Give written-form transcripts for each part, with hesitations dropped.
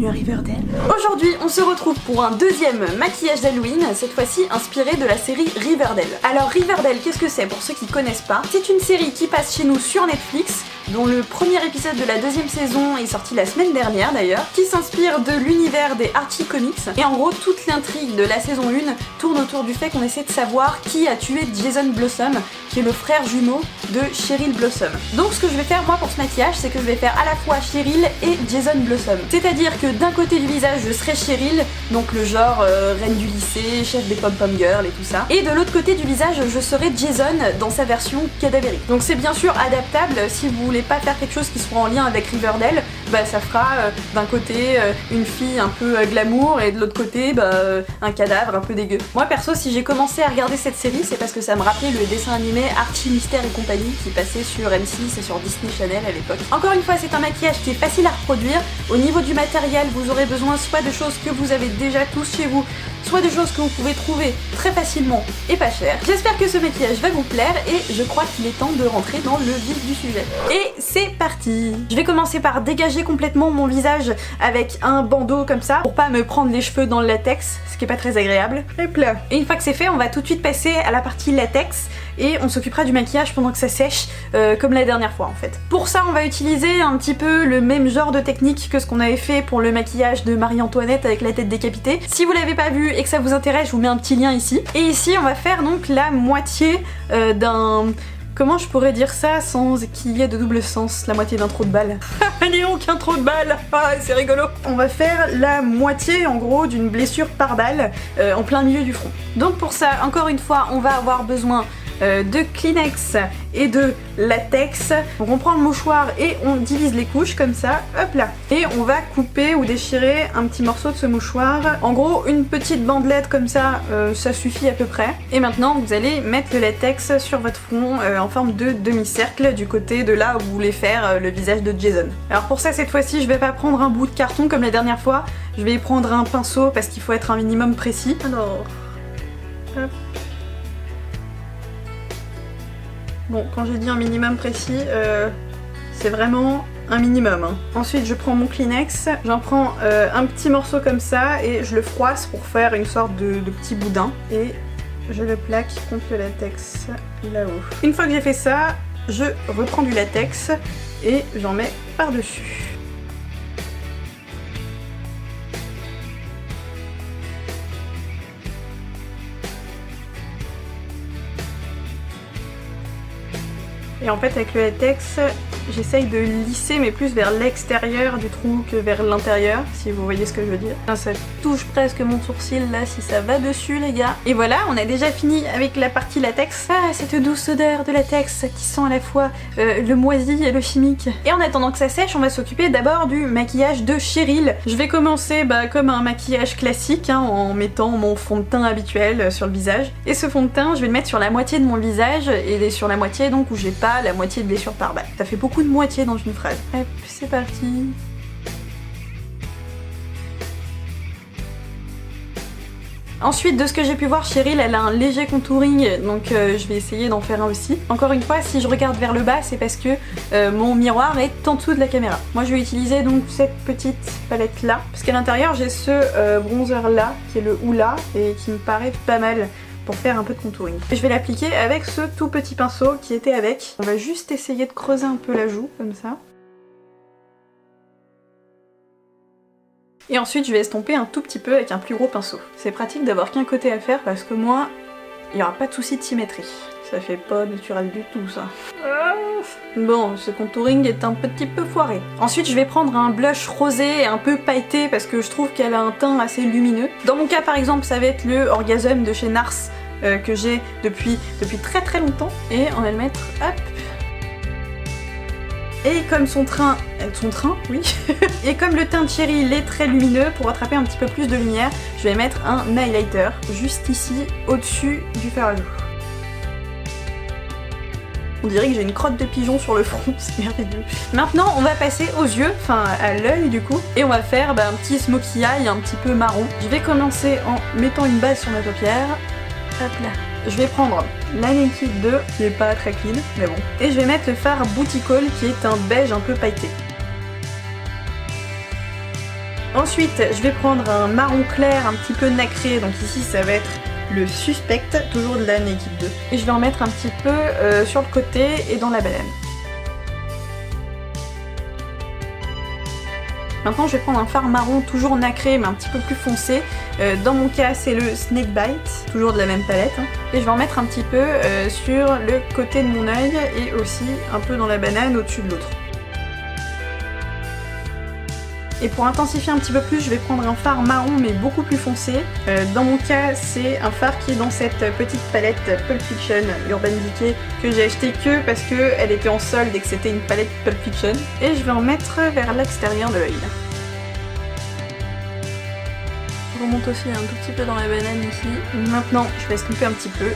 bienvenue à Riverdale. Aujourd'hui, on se retrouve pour un deuxième maquillage d'Halloween, cette fois-ci inspiré de la série Riverdale. Alors Riverdale, qu'est-ce que c'est pour ceux qui connaissent pas? C'est une série qui passe chez nous sur Netflix, dont le premier épisode de la deuxième saison est sorti la semaine dernière d'ailleurs, qui s'inspire de l'univers des Archie Comics. Et en gros, toute l'intrigue de la saison 1 tourne autour du fait qu'on essaie de savoir qui a tué Jason Blossom, qui est le frère jumeau de Cheryl Blossom. Donc ce que je vais faire moi pour ce maquillage, c'est que je vais faire à la fois Cheryl et Jason Blossom. C'est-à-dire que d'un côté du visage, je serai Cheryl, donc le genre reine du lycée, chef des pom-pom girls et tout ça. Et de l'autre côté du visage, je serai Jason dans sa version cadavérique. Donc c'est bien sûr adaptable, si vous voulez pas faire quelque chose qui soit en lien avec Riverdale, bah ça fera d'un côté une fille un peu glamour et de l'autre côté un cadavre un peu dégueu. Moi perso, si j'ai commencé à regarder cette série, c'est parce que ça me rappelait le dessin animé Archie Mystère et compagnie qui passait sur M6 et sur Disney Channel à l'époque. Encore une fois, c'est un maquillage qui est facile à reproduire. Au niveau du matériel, vous aurez besoin soit de choses que vous avez déjà tous chez vous, soit de choses que vous pouvez trouver très facilement et pas cher. J'espère que ce maquillage va vous plaire et je crois qu'il est temps de rentrer dans le vif du sujet. Et c'est parti! Je vais commencer par dégager complètement mon visage avec un bandeau comme ça pour pas me prendre les cheveux dans le latex, ce qui est pas très agréable. Hop là. Et une fois que c'est fait, on va tout de suite passer à la partie latex et on s'occupera du maquillage pendant que ça sèche comme la dernière fois en fait. Pour ça, on va utiliser un petit peu le même genre de technique que ce qu'on avait fait pour le maquillage de Marie-Antoinette avec la tête décapitée. Si vous l'avez pas vu et que ça vous intéresse, je vous mets un petit lien ici. Et ici, on va faire donc la moitié d'un... Comment je pourrais dire ça sans qu'il y ait de double sens? La moitié d'un trou de balle. Dis donc, un trou de balle. Ah, c'est rigolo. On va faire la moitié en gros d'une blessure par balle en plein milieu du front. Donc pour ça, encore une fois, on va avoir besoin de Kleenex et de latex. Donc on prend le mouchoir et on divise les couches comme ça, hop là. Et on va couper ou déchirer un petit morceau de ce mouchoir. En gros, une petite bandelette comme ça, ça suffit à peu près. Et maintenant, vous allez mettre le latex sur votre front en forme de demi-cercle du côté de là où vous voulez faire le visage de Jason. Alors pour ça, cette fois-ci, je vais pas prendre un bout de carton comme la dernière fois. Je vais prendre un pinceau parce qu'il faut être un minimum précis. Alors, hop. Bon, quand j'ai dit un minimum précis, c'est vraiment un minimum. Hein. Ensuite, je prends mon Kleenex, j'en prends un petit morceau comme ça et je le froisse pour faire une sorte de petit boudin. Et je le plaque contre le latex là-haut. Une fois que j'ai fait ça, je reprends du latex et j'en mets par-dessus. Et en fait avec le latex, j'essaye de lisser mais plus vers l'extérieur du trou que vers l'intérieur, si vous voyez ce que je veux dire. Ça touche presque mon sourcil là si ça va dessus les gars. Et voilà, on a déjà fini avec la partie latex. Ah, cette douce odeur de latex qui sent à la fois le moisi et le chimique. Et en attendant que ça sèche, on va s'occuper d'abord du maquillage de Cheryl. Je vais commencer comme un maquillage classique hein, en mettant mon fond de teint habituel sur le visage. Et ce fond de teint, je vais le mettre sur la moitié de mon visage et sur la moitié donc où j'ai pas la moitié de blessure par balle. Ça fait beaucoup de moitié dans une phrase. Hop, c'est parti. Ensuite, de ce que j'ai pu voir, Cheryl, elle a un léger contouring, donc je vais essayer d'en faire un aussi. Encore une fois, si je regarde vers le bas, c'est parce que mon miroir est en dessous de la caméra. Moi, je vais utiliser donc cette petite palette là, parce qu'à l'intérieur, j'ai ce bronzer là, qui est le Hoola, et qui me paraît pas mal pour faire un peu de contouring. Et je vais l'appliquer avec ce tout petit pinceau qui était avec. On va juste essayer de creuser un peu la joue, comme ça. Et ensuite, je vais estomper un tout petit peu avec un plus gros pinceau. C'est pratique d'avoir qu'un côté à faire parce que moi, il n'y aura pas de souci de symétrie. Ça fait pas naturel du tout, ça. Bon, ce contouring est un petit peu foiré. Ensuite, je vais prendre un blush rosé un peu pailleté parce que je trouve qu'elle a un teint assez lumineux. Dans mon cas, par exemple, ça va être le Orgasm de chez Nars que j'ai depuis très longtemps. Et on va le mettre, hop. Et comme oui. Et comme le teint de Cheryl est très lumineux, pour attraper un petit peu plus de lumière, je vais mettre un highlighter juste ici, au-dessus du fer à joue. On dirait que j'ai une crotte de pigeon sur le front, c'est merveilleux. Maintenant, on va passer aux yeux, enfin à l'œil du coup, et on va faire un petit smokey eye un petit peu marron. Je vais commencer en mettant une base sur ma paupière. Hop là. Je vais prendre la Naked 2, qui est pas très clean, mais bon. Et je vais mettre le fard Booty Call, qui est un beige un peu pailleté. Ensuite, je vais prendre un marron clair un petit peu nacré, donc ici ça va être le Suspect, toujours de la Naked 2. Et je vais en mettre un petit peu sur le côté et dans la banane. Maintenant je vais prendre un fard marron toujours nacré mais un petit peu plus foncé. Dans mon cas c'est le Snakebite, toujours de la même palette. Et je vais en mettre un petit peu sur le côté de mon œil et aussi un peu dans la banane au-dessus de l'autre. Et pour intensifier un petit peu plus, je vais prendre un fard marron mais beaucoup plus foncé. Dans mon cas, c'est un fard qui est dans cette petite palette Pulp Fiction Urban Decay que j'ai acheté que parce qu'elle était en solde et que c'était une palette Pulp Fiction. Et je vais en mettre vers l'extérieur de l'œil. Je remonte aussi un tout petit peu dans la banane ici. Maintenant, je vais estomper un petit peu.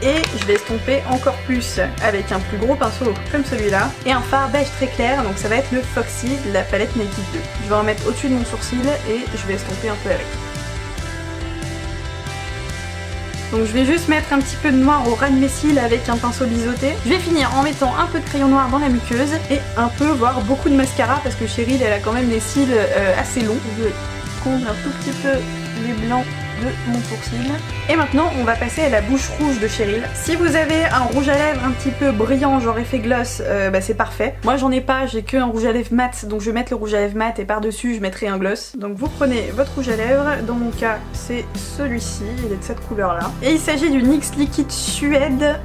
Et je vais estomper encore plus avec un plus gros pinceau comme celui-là et un fard beige très clair, donc ça va être le Foxy de la palette Naked 2. Je vais en mettre au-dessus de mon sourcil et je vais estomper un peu avec. Donc je vais juste mettre un petit peu de noir au ras de mes cils avec un pinceau biseauté. Je vais finir en mettant un peu de crayon noir dans la muqueuse et un peu, voire beaucoup de mascara parce que Cheryl elle a quand même des cils assez longs. Je vais combler un tout petit peu les blancs de mon sourcil. Et maintenant on va passer à la bouche rouge de Cheryl. Si vous avez un rouge à lèvres un petit peu brillant genre effet gloss, c'est parfait. Moi j'en ai pas, j'ai que un rouge à lèvres mat, donc je vais mettre le rouge à lèvres mat et par dessus je mettrai un gloss. Donc vous prenez votre rouge à lèvres, dans mon cas c'est celui-ci, il est de cette couleur là. Et il s'agit du NYX Liquid Suède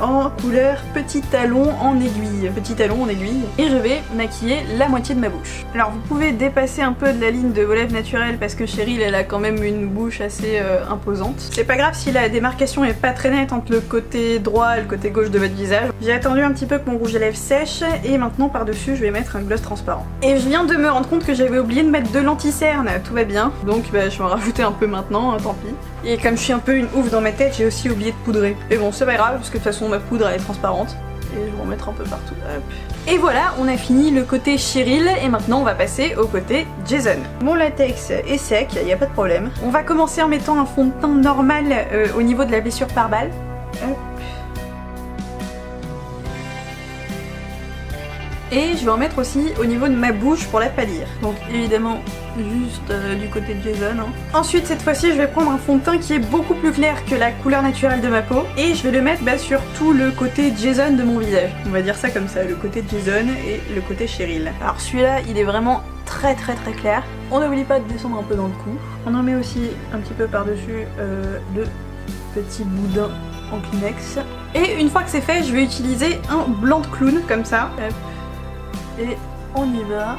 en couleur petit talon en aiguille. Petit talon en aiguille. Et je vais maquiller la moitié de ma bouche. Alors vous pouvez dépasser un peu de la ligne de vos lèvres naturelles parce que Cheryl elle a quand même une bouche assez imposante. C'est pas grave si la démarcation est pas très nette entre le côté droit et le côté gauche de votre visage. J'ai attendu un petit peu que mon rouge à lèvres sèche et maintenant par dessus je vais mettre un gloss transparent. Et je viens de me rendre compte que j'avais oublié de mettre de l'anti-cerne, tout va bien. Donc je vais en rajouter un peu maintenant, tant pis. Et comme je suis un peu une ouf dans ma tête, j'ai aussi oublié de poudrer. Mais bon c'est pas grave parce que de toute façon ma poudre elle est transparente. Et je vais en mettre un peu partout. Hop. Et voilà, on a fini le côté Cheryl et maintenant on va passer au côté Jason. Mon latex est sec, il n'y a pas de problème. On va commencer en mettant un fond de teint normal au niveau de la blessure par balle. Hop. Et je vais en mettre aussi au niveau de ma bouche pour la pâlir. Donc évidemment juste du côté de Jason. Ensuite cette fois-ci je vais prendre un fond de teint qui est beaucoup plus clair que la couleur naturelle de ma peau. Et je vais le mettre sur tout le côté Jason de mon visage. On va dire ça comme ça, le côté Jason et le côté Cheryl. Alors celui-là il est vraiment très clair. On n'oublie pas de descendre un peu dans le cou. On en met aussi un petit peu par-dessus le petit boudin en Kleenex. Et une fois que c'est fait je vais utiliser un blanc de clown comme ça. Hop. Et on y va.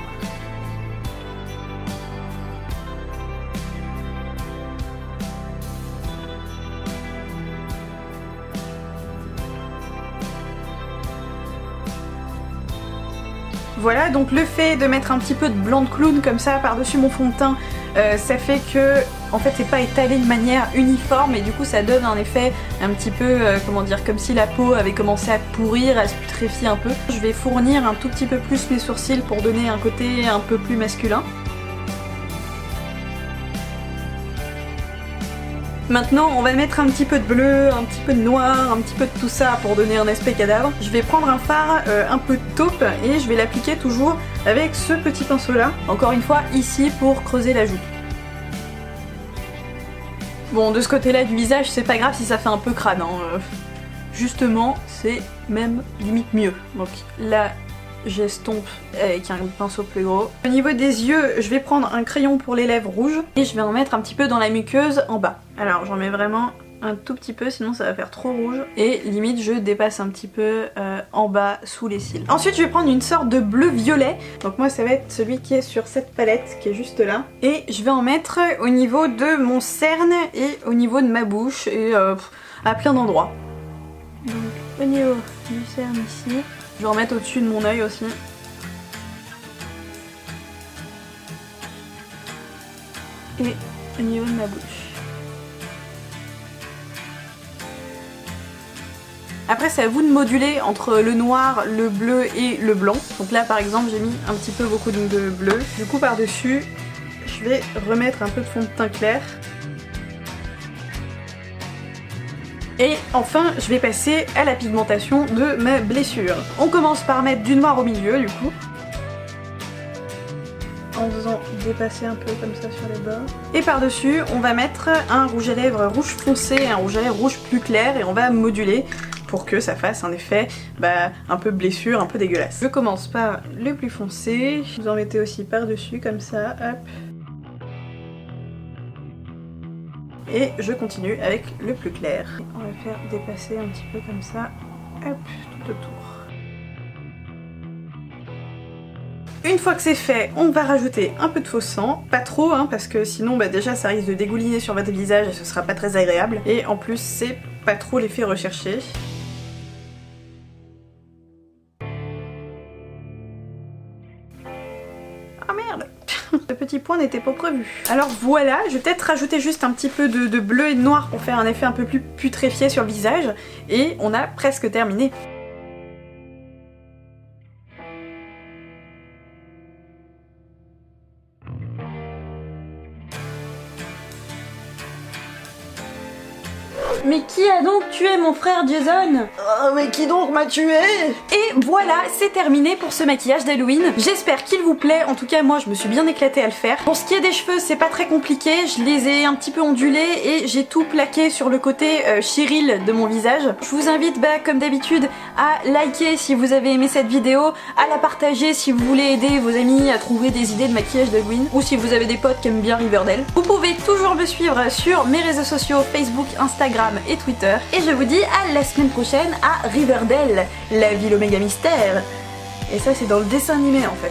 Voilà, donc le fait de mettre un petit peu de blanc de clown comme ça par-dessus mon fond de teint, ça fait que en fait c'est pas étalé de manière uniforme et du coup ça donne un effet un petit peu, comment dire, comme si la peau avait commencé à pourrir, à se putréfier un peu. Je vais fournir un tout petit peu plus mes sourcils pour donner un côté un peu plus masculin. Maintenant on va mettre un petit peu de bleu, un petit peu de noir, un petit peu de tout ça pour donner un aspect cadavre. Je vais prendre un fard un peu taupe et je vais l'appliquer toujours avec ce petit pinceau là. Encore une fois ici pour creuser la joue. Bon de ce côté là du visage c'est pas grave si ça fait un peu crade. Justement c'est même limite mieux. Donc là j'estompe avec un pinceau plus gros. Au niveau des yeux, je vais prendre un crayon pour les lèvres rouges et je vais en mettre un petit peu dans la muqueuse en bas. Alors j'en mets vraiment un tout petit peu sinon ça va faire trop rouge et limite je dépasse un petit peu en bas sous les cils. Ensuite je vais prendre une sorte de bleu violet, donc moi ça va être celui qui est sur cette palette qui est juste là et je vais en mettre au niveau de mon cerne et au niveau de ma bouche et à plein d'endroits. Donc au niveau du cerne ici. Je vais en mettre au-dessus de mon œil aussi. Et au niveau de ma bouche. Après c'est à vous de moduler entre le noir, le bleu et le blanc. Donc là par exemple j'ai mis un petit peu beaucoup de bleu. Du coup par dessus je vais remettre un peu de fond de teint clair. Et enfin, je vais passer à la pigmentation de ma blessure. On commence par mettre du noir au milieu, du coup. en faisant dépasser un peu comme ça sur les bords. Et par-dessus, on va mettre un rouge à lèvres rouge foncé et un rouge à lèvres rouge plus clair et on va moduler pour que ça fasse un effet un peu blessure, un peu dégueulasse. Je commence par le plus foncé, vous en mettez aussi par-dessus comme ça, hop. Et je continue avec le plus clair. On va faire dépasser un petit peu comme ça, hop, tout autour. Une fois que c'est fait, on va rajouter un peu de faux sang, pas trop parce que sinon déjà ça risque de dégouliner sur votre visage et ce sera pas très agréable. Et en plus c'est pas trop l'effet recherché. Ah merde! Ce petit point n'était pas prévu. Alors voilà, je vais peut-être rajouter juste un petit peu de bleu et de noir pour faire un effet un peu plus putréfié sur le visage. Et on a presque terminé. Mais qui a donc tué mon frère Jason? Oh, mais qui donc m'a tué? Et voilà, c'est terminé pour ce maquillage d'Halloween. J'espère qu'il vous plaît, en tout cas moi je me suis bien éclatée à le faire. Pour ce qui est des cheveux, c'est pas très compliqué, je les ai un petit peu ondulés et j'ai tout plaqué sur le côté Cheryl de mon visage. Je vous invite comme d'habitude à liker si vous avez aimé cette vidéo, à la partager si vous voulez aider vos amis à trouver des idées de maquillage d'Halloween ou si vous avez des potes qui aiment bien Riverdale. Vous pouvez toujours me suivre sur mes réseaux sociaux Facebook, Instagram et Twitter. Et je vous dis à la semaine prochaine à Riverdale, la ville au méga mystère. Et ça c'est dans le dessin animé en fait.